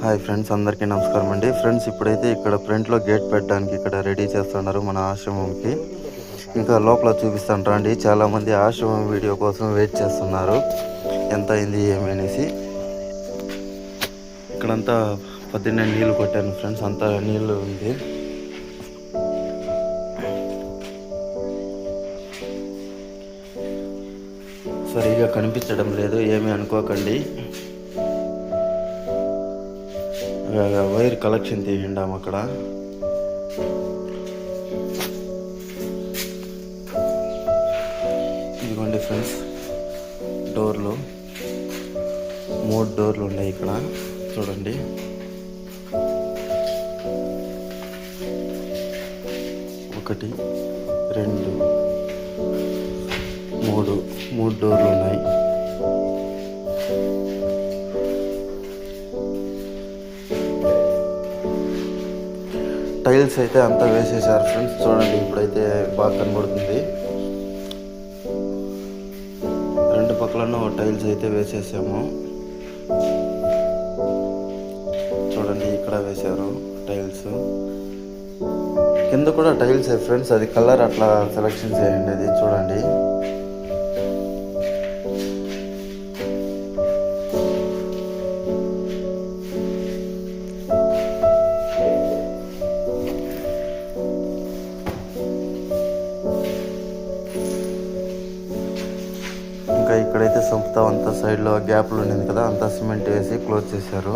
Hi friends, అందరికీ నమస్కారం అండి. ఫ్రెండ్స్, ఇప్పుడైతే ఇక్కడ ఫ్రంట్లో గేట్ పెట్టడానికి ఇక్కడ రెడీ చేస్తున్నారు మన ఆశ్రమంకి. ఇంకా లోపల చూపిస్తాను రండి. చాలామంది ఆశ్రమం వీడియో కోసం వెయిట్ చేస్తున్నారు, ఎంత అయింది ఏమనేసి. ఇక్కడంతా పొద్దున్నే నీళ్ళు కొట్టాను ఫ్రెండ్స్, అంతా నీళ్ళు ఉంది. సరిగా కనిపించడం లేదు, ఏమీ అనుకోకండి. వైర్ కలెక్షన్ తీయండాం అక్కడ. ఇదిగోండి ఫ్రెండ్స్, డోర్లు 3 డోర్లు ఉన్నాయి ఇక్కడ, చూడండి. ఒకటి, 2, 3 డోర్లు ఉన్నాయి. టైల్స్ అయితే అంతా వేసేసారు ఫ్రెండ్స్, చూడండి. ఇప్పుడైతే బాగా కనబడుతుంది. 2 పక్కలను టైల్స్ అయితే వేసేసాము, చూడండి. ఇక్కడ వేశారు టైల్స్, కింద కూడా టైల్స్ ఫ్రెండ్స్. అది కలర్ అట్లా సెలెక్షన్ చేయండి, అది చూడండి. ఇంకా ఇక్కడైతే సంపుతా అంతా సైడ్లో గ్యాప్లు ఉండింది కదా, అంతా సిమెంట్ వేసి క్లోజ్ చేశారు.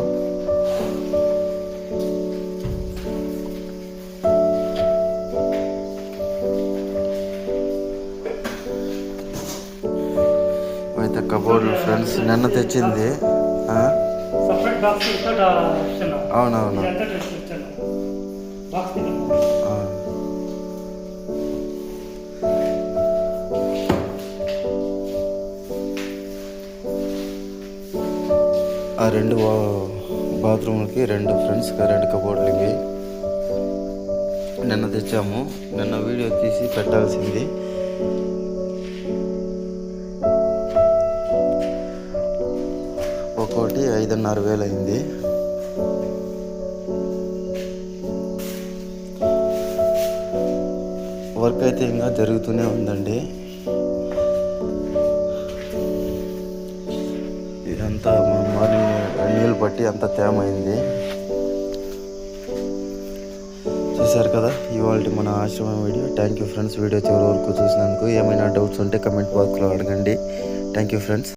అయితే కబోర్డ్లు ఫ్రెండ్స్ నిన్న తెచ్చింది. అవునవును, ఆ 2 బాత్రూమ్లకి 2 ఫ్రెండ్స్ 2 కబోర్డ్లు ఇవి నిన్న తెచ్చాము. నిన్న వీడియో తీసి పెట్టాల్సింది. ఒక్కోటి 5,500 అయింది. వర్క్ అయితే ఇంకా జరుగుతూనే ఉందండి. ఇదంతా మార్నింగ్ నీళ్ళు పట్టి అంతా తేమ అయింది. చూశారు కదా ఇవాళ మన ఆశ్రమం video. Thank you friends, video చివరి వరకు చూసినందుకు. ఏమైనా డౌట్స్ ఉంటే కమెంట్ బాక్స్లో అడగండి. Thank you friends.